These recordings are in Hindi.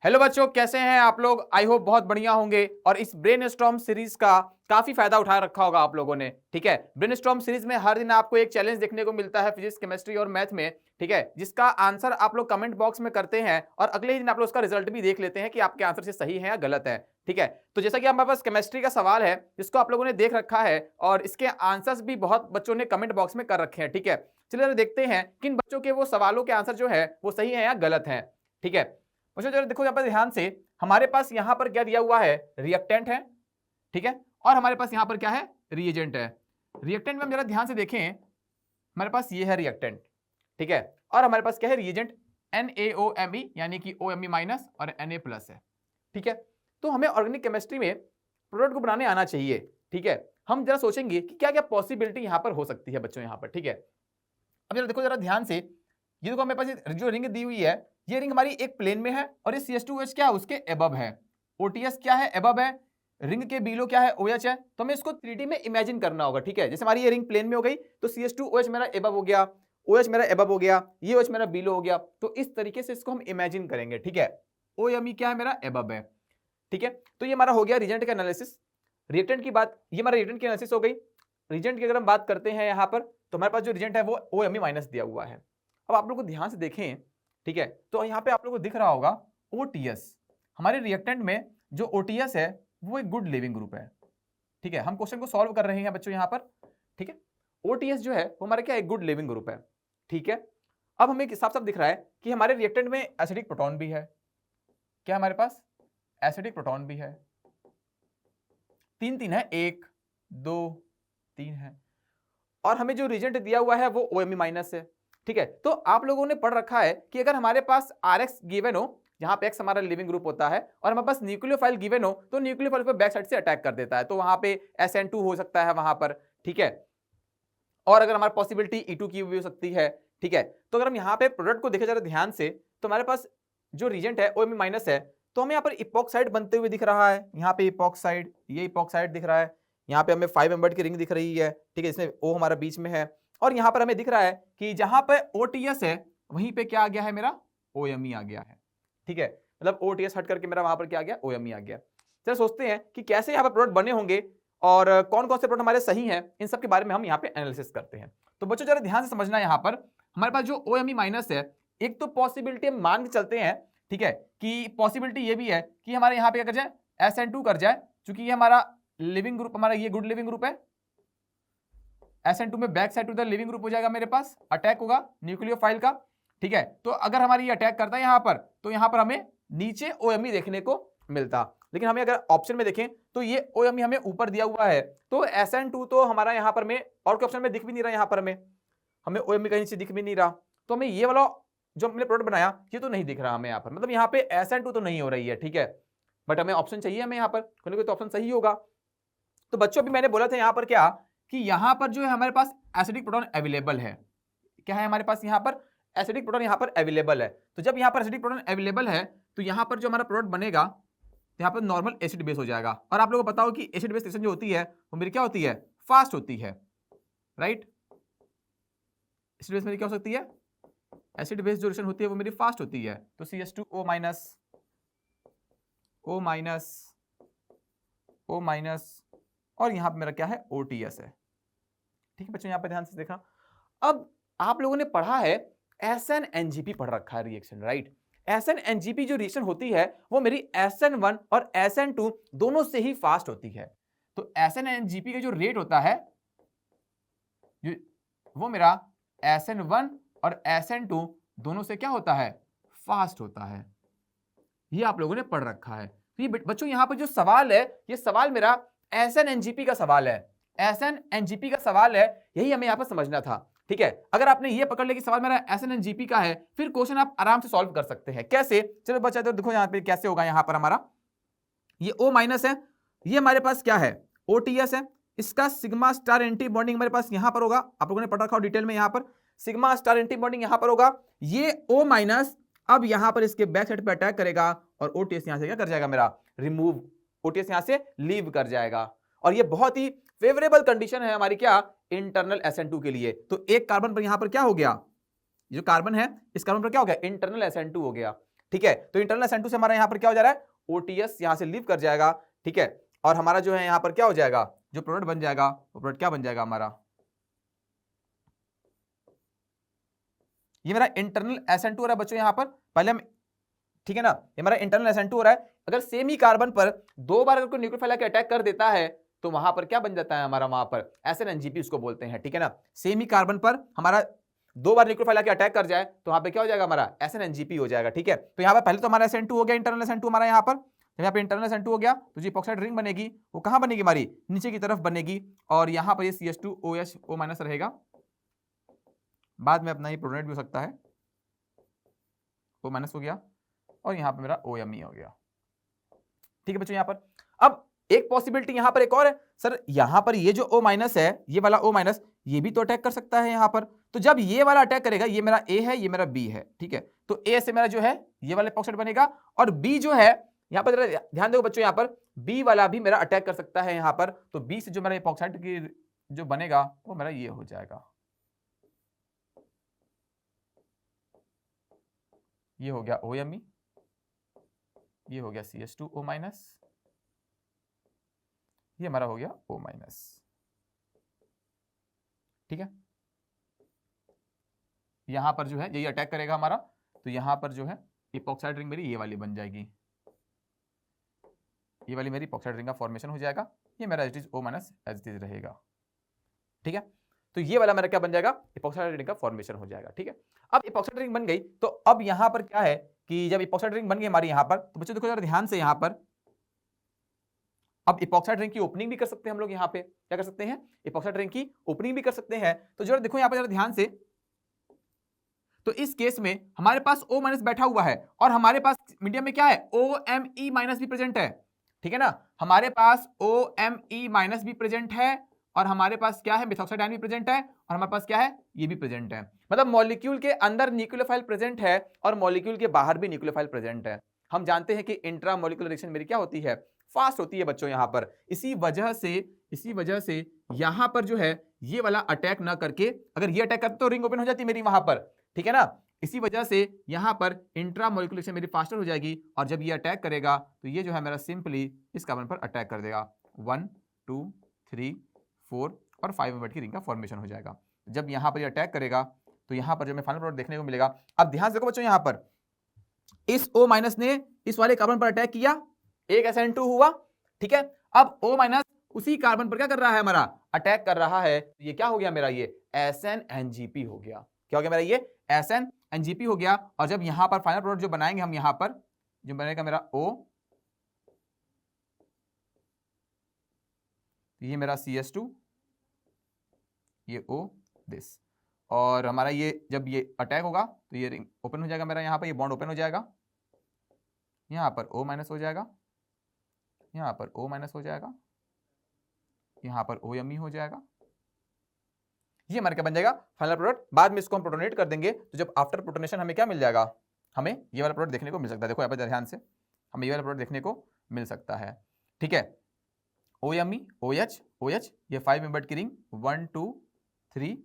हेलो बच्चों, कैसे हैं आप लोग। आई होप बहुत बढ़िया होंगे और इस ब्रेनस्टॉर्म सीरीज का काफी फायदा उठा रखा होगा आप लोगों ने। ठीक है, ब्रेनस्टॉर्म सीरीज में हर दिन आपको एक चैलेंज देखने को मिलता है फिजिक्स, केमिस्ट्री और मैथ में। ठीक है, जिसका आंसर आप लोग कमेंट बॉक्स में करते हैं और अगले ही दिन आप लोग उसका रिजल्ट भी देख लेते हैं कि आपके आंसर से सही है या गलत है। ठीक है, तो जैसा कि हमारे पास केमिस्ट्री का सवाल है जिसको आप लोगों ने देख रखा है और इसके आंसर्स भी बहुत बच्चों ने कमेंट बॉक्स में कर रखे हैं। ठीक है, चलिए देखते हैं किन बच्चों के वो सवालों के आंसर जो है वो सही है या गलत है। ठीक है बच्चों, जरा देखो यहाँ पर ध्यान से, हमारे पास यहां पर क्या दिया हुआ है, रिएक्टेंट है। ठीक है, और हमारे पास यहां पर क्या है, रिएजेंट है। रिएक्टेंट में हम जरा ध्यान से देखें, हमारे पास ये है रिएक्टेंट। ठीक है, और हमारे पास क्या है, रिएजेंट NaOMe यानी कि OMe माइनस और Na प्लस है। ठीक है, तो हमें ऑर्गेनिक केमिस्ट्री में प्रोडक्ट को बनाने आना चाहिए। ठीक है, हम जरा सोचेंगे कि क्या क्या पॉसिबिलिटी यहां पर हो सकती है बच्चों यहां पर। ठीक है, अब जरा देखो जरा ध्यान से, ये देखो हमारे पास जो रिंग दी हुई है, ये रिंग हमारी एक प्लेन में है और ये CH2OH क्या है, उसके एबव है। OTS क्या है, एबव है। रिंग के बिलो क्या है, OH है। तो हमें इसको 3D में इमेजिन करना होगा। ठीक है, जैसे हमारी ये रिंग प्लेन में हो गई तो CH2OH मेरा एबव हो गया, OH मेरा एबव हो गया, ये OH मेरा बिलो हो गया। तो इस तरीके से इसको हम इमेजिन करेंगे। ठीक है, OMe क्या है, मेरा एबव है। ठीक है, तो ये हमारा हो गया रिएजेंट का एनालिसिस। रिएक्टेंट की बात, ये हमारा रिएक्टेंट की एनालिसिस हो गई। रिएजेंट की अगर हम बात करते हैं यहाँ पर, तो हमारे पास जो रिएजेंट है वो OMe माइनस दिया हुआ है। अब आप लोग को ध्यान से देखें, ठीक है, तो यहाँ पे आप लोगों को दिख रहा होगा OTS। हमारे रिएक्टेंट में जो OTS है वो एक गुड लिविंग ग्रुप है। ठीक है, हम क्वेश्चन को सॉल्व कर रहे हैं बच्चों यहाँ पर। ठीक है, OTS जो है वो हमारा क्या, एक गुड लिविंग ग्रुप है। ठीक है, अब हमें साफ साफ दिख रहा है कि हमारे रिएक्टेंट में एसिडिक प्रोटॉन भी है। क्या हमारे पास एसिडिक प्रोटॉन भी है, तीन तीन है, 1 2 3 है। और हमें जो रिएजेंट दिया हुआ है वो OMe माइनस है। ठीक है, तो आप लोगों ने पढ़ रखा है कि अगर हमारे पास RX गिवन हो, जहां पे X हमारा लिविंग ग्रुप होता है, और हमारे पास न्यूक्लियोफाइल गिवन हो, तो न्यूक्लियोफाइल पे बैक साइड से अटैक कर देता है, तो वहां पे SN2 हो सकता है वहां पर। ठीक है, और अगर हमारी पॉसिबिलिटी E2 की भी हो सकती है। ठीक है, तो अगर हम यहाँ पे प्रोडक्ट को देखें जरा ध्यान से, तो हमारे पास जो रिएजेंट है OMe माइनस है, तो हमें यहाँ पर इपॉक्साइड बनते हुए दिख रहा है। यहाँ पे इपॉक्साइड, ये इपॉक्साइड दिख रहा है। यहाँ पे हमें 5 मेंबर्ड की रिंग दिख रही है। ठीक है, इसमें O हमारा बीच में है। और यहाँ पर हमें दिख रहा है कि जहां पे OTS है वहीं पे क्या आ गया है, मेरा OMe आ गया है। ठीक है, मतलब OTS हट करके मेरा वहां पर क्या आ गया, OMe आ गया। चलो सोचते हैं कि कैसे यहाँ पर प्रोडक्ट बने होंगे और कौन कौन से प्रोडक्ट हमारे सही हैं, इन सब के बारे में हम यहाँ पे एनालिसिस करते हैं। तो बच्चों जरा ध्यान से समझना, यहाँ पर हमारे पास जो OMe माइनस है, एक तो पॉसिबिलिटी हम मान के चलते हैं, ठीक है, कि पॉसिबिलिटी ये भी है कि हमारे यहाँ पे क्या कर जाए, SN2 कर जाए, क्योंकि ये हमारा लिविंग ग्रुप, हमारा ये गुड लिविंग ग्रुप है। SN2 में back side to the leaving group हो जाएगा, मेरे पास अटैक होगा न्यूक्लियोफाइल का। ठीक है, तो अगर हमारी ये अटैक करता है यहाँ पर, तो यहाँ पर हमें नीचे OMe देखने को मिलता। लेकिन हमें अगर ऑप्शन में देखें तो ये OMe हमें ऊपर दिया हुआ है, तो SN2 तो हमारा यहाँ पर में और के ऑप्शन में दिख भी नहीं रहा, यहाँ पर हमें OMe कहीं से दिख भी नहीं रहा। तो हमें ये वाला जो हमने प्रोडक्ट बनाया ये तो नहीं दिख रहा हमें यहाँ पर, मतलब यहाँ पे SN2 तो नहीं हो रही है। ठीक है, बट हमें ऑप्शन चाहिए, हमें यहाँ पर कोई ना कोई तो ऑप्शन सही होगा। तो बच्चों अभी मैंने बोला था यहाँ पर क्या, कि यहाँ पर जो है हमारे पास एसिडिक प्रोटॉन अवेलेबल है। क्या है हमारे पास यहाँ पर, एसिडिक प्रोटॉन यहाँ पर अवेलेबल है। तो जब यहाँ पर एसिडिक प्रोटॉन अवेलेबल है, तो यहाँ पर जो हमारा प्रोडक्ट बनेगा, तो यहाँ पर नॉर्मल एसिड बेस हो जाएगा। और आप लोगों को बताओ कि एसिड बेस रिएक्शन जो होती है वो मेरी क्या होती है, फास्ट होती है, राइट। एसिड बेस मेरी क्या हो सकती है, एसिड बेस जो रिएक्शन होती है वो मेरी फास्ट होती है। तो CH2O minus, O minus, O minus, और यहां पे मेरा क्या है, OTS है। ठीक है बच्चों, यहां पे ध्यान से देखना। अब आप लोगों ने पढ़ा है SN-NGP पढ़ रखा है रिएक्शन, राइट। SN-NGP जो रिएक्शन होती है वो मेरी SN1 और SN2 दोनों से ही फास्ट होती है। तो SN-NGP का जो रेट होता है वो मेरा SN1 और SN2 दोनों से क्या होता है, फास्ट होता है। ये आप लोगों ने पढ़ रखा है। तो ये बच्चों यहाँ पर जो सवाल है, ये सवाल मेरा SN-NGP का सवाल है। SN-NGP का सवाल है, यही हमें यहाँ पर समझना था। ठीक है, अगर आपने ये पकड़ लिया कि सवाल मेरा SN-NGP का है, फिर क्वेश्चन आप आराम से सॉल्व कर सकते हैं। कैसे, चलो बच्चा तो देखो यहाँ पे कैसे होगा। यहाँ पर हमारा ये O माइनस है, ये हमारे पास क्या है, OTS है। इसका सिग्मा स्टार एंटी बॉन्डिंग हमारे पास यहाँ पर होगा, आप लोगों ने पढ़ रखा हो डिटेल में। यहाँ पर सिग्मा स्टार एंटी बॉन्डिंग यहाँ पर होगा। ये O माइनस अब यहाँ पर इसके बैक साइड पे अटैक करेगा और OTS यहाँ से क्या कर जाएगा, मेरा रिमूव, OTS यहाँ से लीव कर जाएगा। और ये बहुत ही फेवरेबल कंडीशन है हमारी क्या, इंटरनल SN2 के लिए। तो एक कार्बन पर यहाँ पर क्या हो गया, जो कार्बन है इस कार्बन पर क्या हो गया, इंटरनल SN2 हो गया। ठीक है। तो इंटरनल SN2 से हमारा यहां पर क्या हो जा रहा है, OTS यहां से लीव कर जाएगा, ठीक है। और हमारा जो है यहां पर क्या हो जाएगा, जो प्रोडक्ट बन जाएगा वो प्रोडक्ट क्या बन जाएगा हमारा, ये मेरा इंटरनल SN2 हो रहा है बच्चों यहां पर, पहले हम, ठीक है ना, ये मेरा इंटरनल SN2 हो रहा है। अगर सेम ही कार्बन पर दो बार अगर कोई न्यूक्लियोफाइल आके अटैक कर देता है तो वहां पर क्या बन जाता है हमारा, वहां पर SNNGP उसको बोलते हैं, ठीक है ना। सेम ही कार्बन पर हमारा दो बार न्यूक्लियोफाइल आके अटैक कर जाए तो वहां पे क्या हो जाएगा हमारा, SNNGP हो जाएगा, ठीक है। तो यहां पर पहले तो हमारा SN2 हो गया, इंटरनल SN2 हमारा यहां पर, जब यहाँ पे इंटरनल SN2 हो गया तो जो इपॉक्साइड रिंग बनेगी वो कहां बनेगी, हमारी नीचे की तरफ बनेगी, और यहां पर ये CH2OH O- रहेगा, बाद में अपना ये प्रोटोनेट भी हो सकता है, O- हो गया, और यहां पर मेरा OMe हो गया, ठीक है बच्चों। यहां पर अब एक पॉसिबिलिटी यहां पर एक और है, सर यहां पर ये जो O- है, ये वाला O- ये भी तो अटैक कर सकता है यहां पर, तो जब ये वाला अटैक करेगा, ये मेरा A है, ये मेरा B है, ठीक है, तो A से मेरा जो है ये वाला इपॉक्साइड बनेगा, और B जो है यहां पर ध्यान दो बच्चों, यहां पर B वाला भी मेरा अटैक कर सकता है यहां पर, तो B से जो मेरा इपॉक्साइड की जो बनेगा वो मेरा ये हो जाएगा, ये हो गया OMe, ये हो गया CH2O-, ये हमारा हो गया O-, ठीक है। यहां पर जो है यही अटैक करेगा हमारा, तो यहां पर जो है इपॉक्साइड रिंग मेरी ये वाली बन जाएगी, ये वाली मेरी इपॉक्साइड रिंग का फॉर्मेशन हो जाएगा, ये मेरा as it is O- as it is रहेगा, ठीक है। तो ये वाला मेरा क्या बन जाएगा, इपॉक्साइड रिंग का फॉर्मेशन हो जाएगा, ठीक है। अब इपॉक्साइड रिंग बन गई, तो अब यहां पर क्या है कि जब इपॉक्साइड रिंग बन गई हमारी यहां पर, तो बच्चों देखो जरा ध्यान से, यहां पर अब इपॉक्साइड रिंग की ओपनिंग भी कर सकते हैं हम लोग, यहां पे क्या कर सकते हैं, इपॉक्साइड रिंग की ओपनिंग भी कर सकते हैं। तो जरा देखो यहां पर जरा ध्यान से, तो इस केस में हमारे पास O- बैठा हुआ है, और हमारे पास मीडियम में क्या है, OMe- भी प्रेजेंट है, ठीक है ना, हमारे पास OMe- भी प्रेजेंट है, और हमारे पास क्या है, मेथॉक्साइड आयन भी प्रेजेंट है, और हमारे पास क्या है, ये भी प्रेजेंट है। मतलब मॉलिक्यूल के अंदर न्यूक्लियोफाइल प्रेजेंट है और मॉलिक्यूल के बाहर भी न्यूक्लियोफाइल प्रेजेंट है। हम जानते हैं कि इंट्रा मॉलिक्यूलर रिएक्शन मेरी क्या होती है, फास्ट होती है बच्चों यहां पर, इसी वजह से यहां पर जो है ये वाला अटैक ना करके, अगर ये अटैक करता तो रिंग ओपन हो जाती मेरी वहां पर, ठीक है ना। इसी वजह से यहां पर इंट्रा मॉलिक्यूलेशन मेरी फास्टर हो जाएगी, और जब ये अटैक करेगा तो ये जो है मेरा सिंपली इस कार्बन पर अटैक कर देगा, 1 2 3 4 और 5 मेंबर की रिंग का फॉर्मेशन हो जाएगा। जब यहां पर ये अटैक करेगा तो यहां पर जो हमें फाइनल प्रोडक्ट देखने को मिलेगा। अब ध्यान से देखो बच्चों, यहां पर इस O- ने इस वाले कार्बन पर अटैक किया, एक SN2 हुआ, ठीक है। अब O- उसी कार्बन पर क्या कर रहा है, हमारा अटैक कर रहा है, ये क्या हो गया मेरा, ये SNNGP हो गया, क्या हो गया मेरा, ये SNNGP हो गया। और जब यहां पर फाइनल प्रोडक्ट जो बनाएंगे हम, यहां पर जो बनेगा मेरा O, ये मेरा CH2, ये O दिस, और हमारा ये जब ये अटैक होगा तो ये रिंग ओपन हो जाएगा मेरा, यहां पर ये बॉन्ड ओपन हो जाएगा, यहां पर O- हो जाएगा, यहां पर O- हो जाएगा, यहां पर OMe हो जाएगा, ये हमारे क्या बन जाएगा, फाइनल प्रोडक्ट। बाद में इसको हम प्रोटोनेट कर देंगे, तो जब आफ्टर प्रोटोनेशन हमें क्या मिल जाएगा, हमें ये वाला प्रोडक्ट देखने को मिल सकता है। देखो यहाँ पर ध्यान से, हमें ये वाला प्रोडक्ट देखने को मिल सकता है, ठीक है। OMe OH OH, ये 5 मेंबर्ड की रिंग, 1 2 3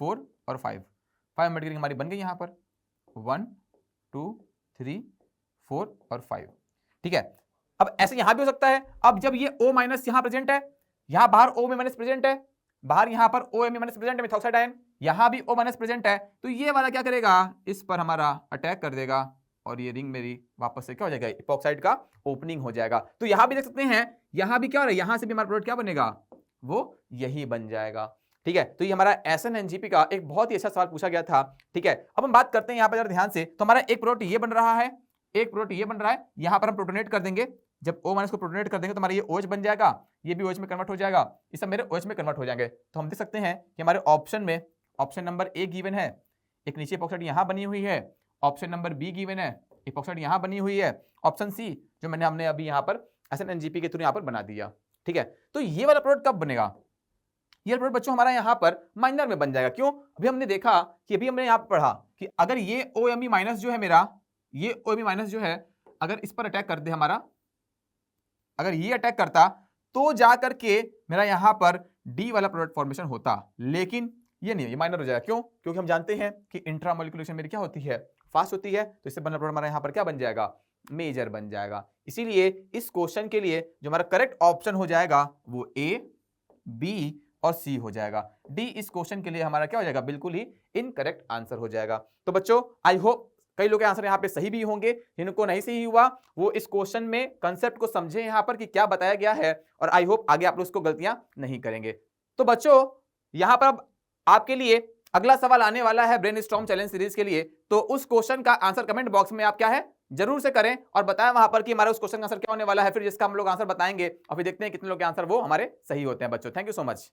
4 और 5 मेंबर्ड की रिंग हमारी बन गई यहाँ पर, 1 2 3 4 और 5, ठीक है। अब ऐसे यहां भी हो सकता है, अब जब ये O- यहां प्रेजेंट है, यहां बाहर O- प्रेजेंट है, बाहर यहां पर OMe- प्रेजेंट है, मेथॉक्साइड आयन, यहां भी O- प्रेजेंट है, तो ये वाला क्या करेगा, इस पर हमारा अटैक कर देगा, और ये रिंग मेरी वापस से क्या हो जाएगा, इपॉक्साइड का ओपनिंग हो जाएगा। तो यहां भी देख सकते हैं, यहां भी क्या हो रहा है, यहां से भी हमारा प्रोडक्ट क्या बनेगा, वो यही बन जाएगा, ठीक है। तो ये हमारा SNNGP का एक बहुत ही अच्छा सवाल पूछा गया था, ठीक है। अब हम बात करते हैं यहां पर जरा ध्यान से, तो हमारा एक प्रोडक्ट ये बन रहा है, एक प्रोडक्ट ये बन रहा है, यहां पर हम प्रोटोनेट कर देंगे, जब O- को प्रोटोनेट कर देंगे तो हमारा ये OH बन जाएगा, ये भी OH में कन्वर्ट हो जाएगा, ये सब मेरे OH में कन्वर्ट हो जाएंगे। तो हम देख सकते हैं कि हमारे ऑप्शन में ऑप्शन नंबर A गिवन है, एक नीचे इपॉक्साइड यहां बनी हुई है, ऑप्शन नंबर B गिवन है, इपॉक्साइड यहां बनी हुई है, ऑप्शन C जो हमने अभी यहां पर SNNGP के थ्रू यहां पर बना दिया, ठीक है। तो ये वाला प्रोडक्ट कब बनेगा, ये प्रोडक्ट बच्चों हमारा यहां पर माइनर में बन जाएगा। क्यों, अभी हमने देखा कि अभी हमने यहां पर पढ़ा कि अगर ये OMe- जो है मेरा, ये OMe- जो है, अगर इस पर अटैक कर दे हमारा, अगर ये अटैक करता तो जाकर के मेरा यहां पर डी वाला प्रोडक्ट फॉर्मेशन होता, लेकिन ये नहीं, ये माइनर हो जाएगा। क्यों, क्योंकि हम जानते हैं कि इंट्रामोलिक्यूलर रिएक्शन मेरी क्या होती है, फास्ट होती है तो इससे बनना प्रोडक्ट हमारा यहाँ पर क्या बन जाएगा, मेजर बन जाएगा। इसीलिए इस क्वेश्चन के लिए जो हमारा करेक्ट ऑप्शन हो जाएगा वो ए, बी और सी हो जाएगा। डी इस क्वेश्चन के लिए हमारा क्या हो जाएगा, बिल्कुल ही इनकरेक्ट आंसर हो जाएगा। तो बच्चों आई होप कई लोग के आंसर यहाँ पे सही भी होंगे, जिनको नहीं सही हुआ वो इस क्वेश्चन में कंसेप्ट को समझे यहाँ पर कि क्या बताया गया है, और आई होप आगे आप लोग उसको गलतियां नहीं करेंगे। तो बच्चों यहाँ पर अब आपके लिए अगला सवाल आने वाला है ब्रेनस्टॉर्म चैलेंज सीरीज के लिए। तो उस क्वेश्चन का आंसर कमेंट बॉक्स में आप क्या है जरूर से करें और बताएं वहां पर कि हमारा उस क्वेश्चन का आंसर क्या होने वाला है, फिर जिसका हम लोग आंसर बताएंगे और फिर देखते हैं कितने लोग के आंसर वो हमारे सही होते हैं। बच्चों थैंक यू सो मच।